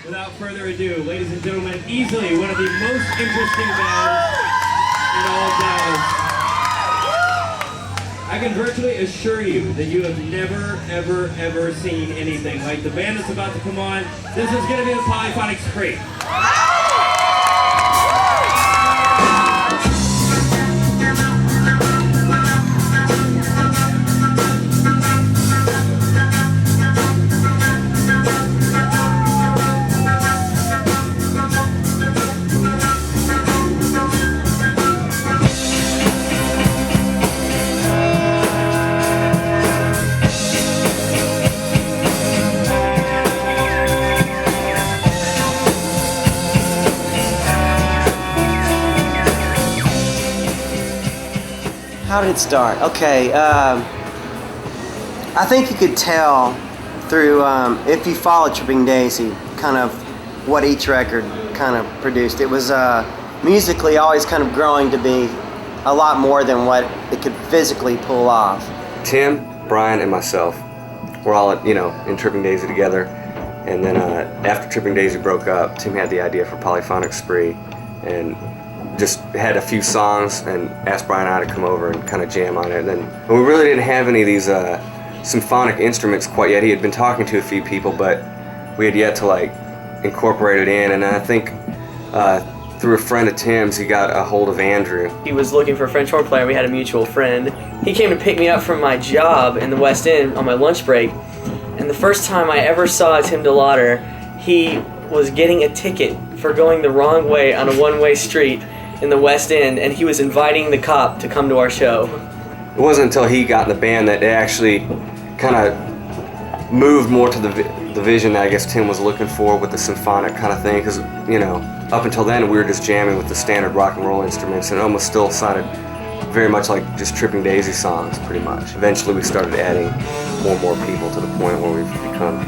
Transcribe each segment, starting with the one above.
Without further ado, ladies and gentlemen, easily one of the most interesting bands in all of Dallas. I can virtually assure you that you have never, ever, ever seen anything like the band that's about to come on. This is going to be the Polyphonic Spree. How did it start? Okay, I think you could tell through, if you follow Tripping Daisy, kind of what each record kind of produced. It was musically always kind of growing to be a lot more than what it could physically pull off. Tim, Brian, and myself, we're all, in Tripping Daisy together. And then after Tripping Daisy broke up, Tim had the idea for Polyphonic Spree and just had a few songs and asked Brian and I to come over and kind of jam on it. And we really didn't have any of these symphonic instruments quite yet. He had been talking to a few people, but we had yet to incorporate it in. And I think through a friend of Tim's, he got a hold of Andrew. He was looking for a French horn player. We had a mutual friend. He came to pick me up from my job in the West End on my lunch break. And the first time I ever saw Tim DeLauder, he was getting a ticket for going the wrong way on a one-way street in the West End, and he was inviting the cop to come to our show. It wasn't until he got in the band that it actually kind of moved more to the vision that I guess Tim was looking for with the symphonic kind of thing, because, up until then we were just jamming with the standard rock and roll instruments, and it almost still sounded very much like just Tripping Daisy songs, pretty much. Eventually we started adding more and more people to the point where we've become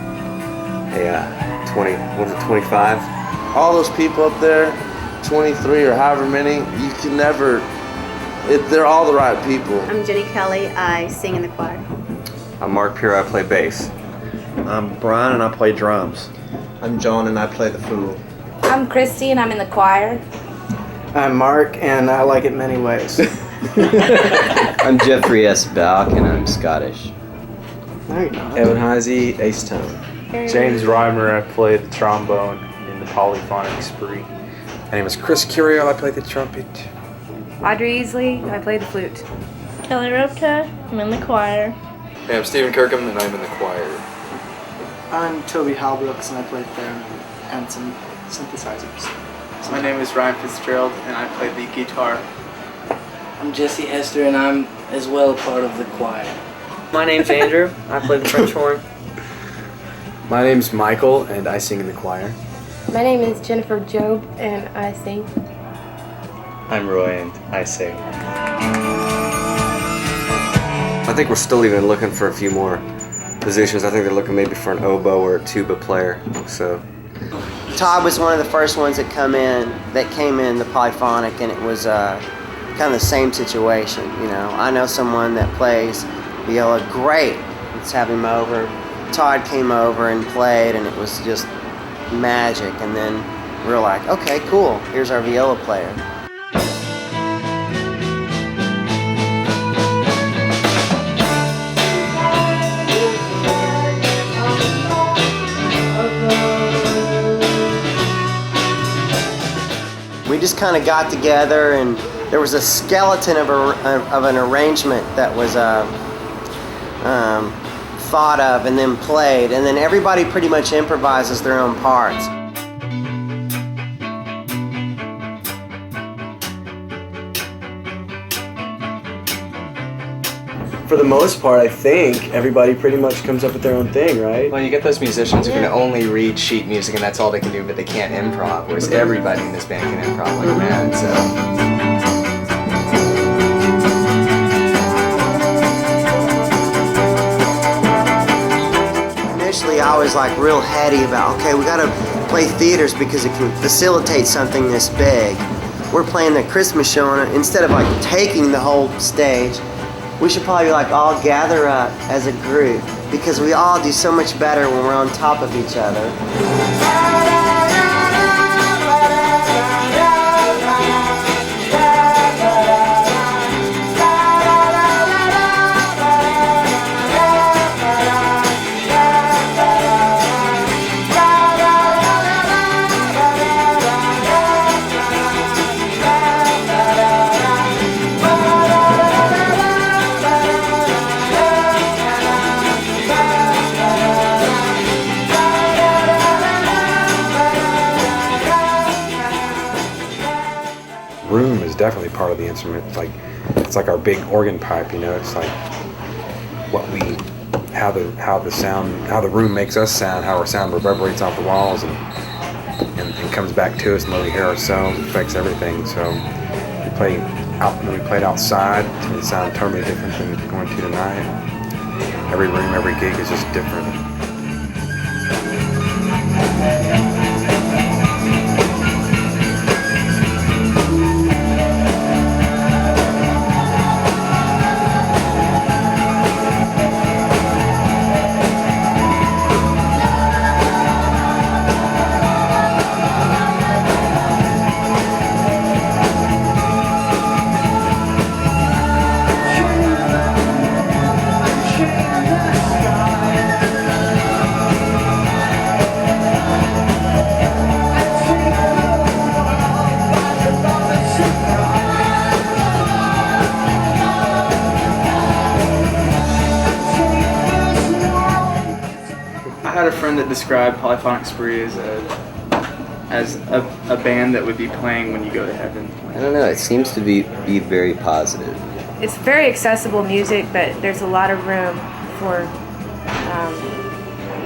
a 25? All those people up there, 23 or however many, you can never, they're all the right people. I'm Jenny Kelly, I sing in the choir. I'm Mark Pure, I play bass. I'm Brian and I play drums. I'm John and I play the flute. I'm Christy and I'm in the choir. I'm Mark and I like it many ways. I'm Jeffrey S. Balk and I'm Scottish. Evan Heisey, ace tone. James Reimer, I play the trombone in the Polyphonic Spree. My name is Chris Curiel, I play the trumpet. Audrey Easley, I play the flute. Kelly Ropta, I'm in the choir. Hey, I'm Stephen Kirkham and I'm in the choir. I'm Toby Halbrooks and I play theremin and some synthesizers. My name is Ryan Fitzgerald and I play the guitar. I'm Jesse Hester and I'm as well part of the choir. My name's Andrew, I play the French horn. My name's Michael and I sing in the choir. My name is Jennifer Job and I sing. I'm Roy and I sing. I think we're still even looking for a few more positions. I think they're looking maybe for an oboe or a tuba player. So Todd was one of the first ones that came in the Polyphonic, and it was kind of the same situation. I know someone that plays viola great. Let's have him over. Todd came over and played, and it was just magic. And then we were like, okay, cool, here's our viola player. We just kind of got together, and there was a skeleton of an arrangement that was thought of and then played, and then everybody pretty much improvises their own parts. For the most part, I think everybody pretty much comes up with their own thing, right? Well, you get those musicians who can only read sheet music and that's all they can do, but they can't improv, whereas everybody in this band can improv like mad, so. Initially, I was like real heady about, okay, we gotta play theaters because it can facilitate something this big. We're playing the Christmas show, and instead of like taking the whole stage, we should probably like all gather up as a group because we all do so much better when we're on top of each other. definitely part of the instrument. It's like our big organ pipe, you know. It's like how the room makes us sound, how our sound reverberates off the walls and comes back to us, and when we hear ourselves, it affects everything. So when we played outside, it's going to sound totally different than going to tonight. Every room, every gig is just different. I had a friend that described Polyphonic Spree as a band that would be playing when you go to heaven. I don't know, it seems to be very positive. It's very accessible music, but there's a lot of room for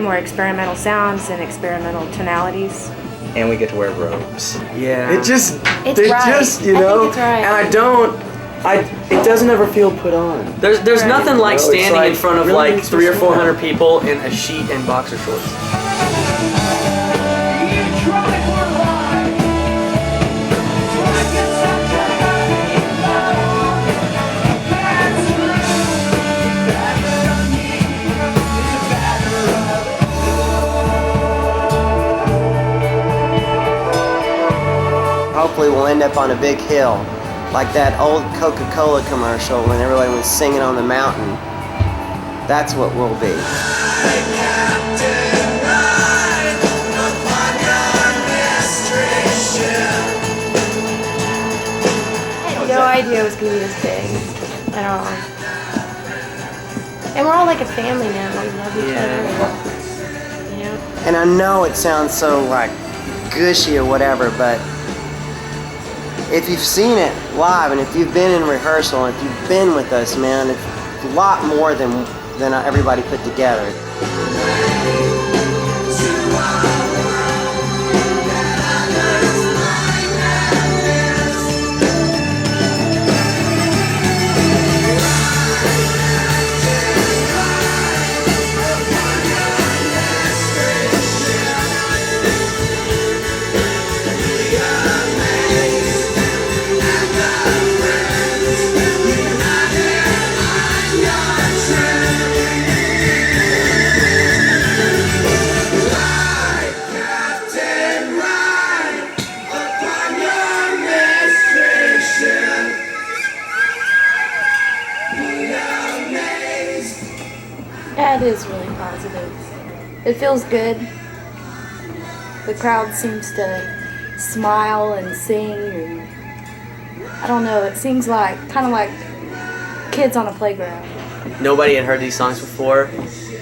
more experimental sounds and experimental tonalities. And we get to wear robes. Yeah. It's right. Just, you know, I think it's right. and it doesn't ever feel put on. There's nothing like No, it's standing like, in front of really like makes 300 or me smile. 400 people in a sheet and boxer shorts. Hopefully we'll end up on a big hill, like that old Coca-Cola commercial when everybody was singing on the mountain. That's what we'll be. I had no idea it was going to be this big at all. And we're all like a family now. We love each other. You know? And I know it sounds so like gushy or whatever, but if you've seen it live and if you've been in rehearsal and if you've been with us, man, it's a lot more than everybody put together. Yeah, it is really positive. It feels good. The crowd seems to smile and sing, and I don't know, it seems like kind of like kids on a playground. Nobody had heard these songs before,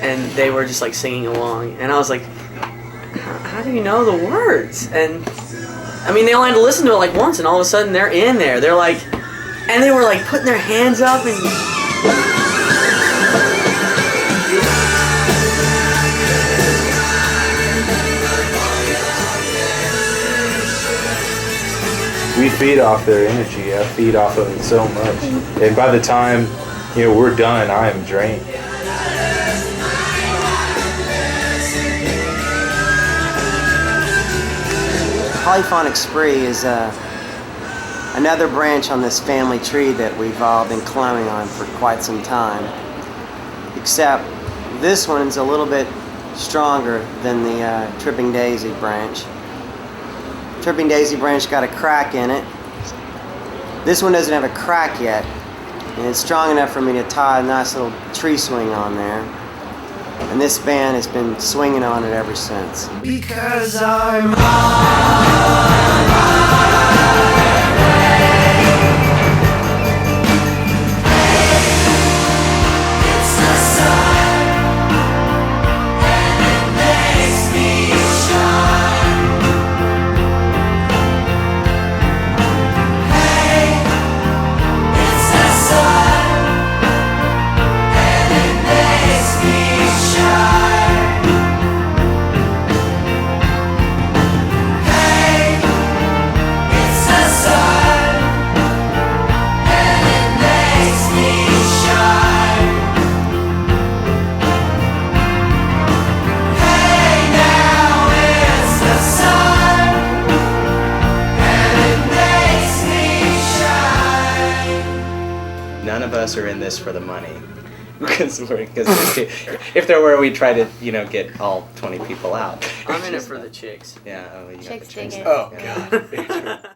and they were just like singing along. And I was like, how do you know the words? And I mean, they only had to listen to it like once, and all of a sudden they're in there. They're like, and they were like putting their hands up and. We feed off their energy. I feed off of it so much. And by the time, we're done, I am drained. Polyphonic Spree is another branch on this family tree that we've all been climbing on for quite some time. Except this one's a little bit stronger than the Tripping Daisy branch. Tripping Daisy branch got a crack in it. This one doesn't have a crack yet, and it's strong enough for me to tie a nice little tree swing on there. And this band has been swinging on it ever since. Because I'm of us are in this for the money. Because if there were, we'd try to, get all 20 people out. I'm in it for the chicks. Yeah, oh, you got the Chicks dig chicks. it. Oh, God.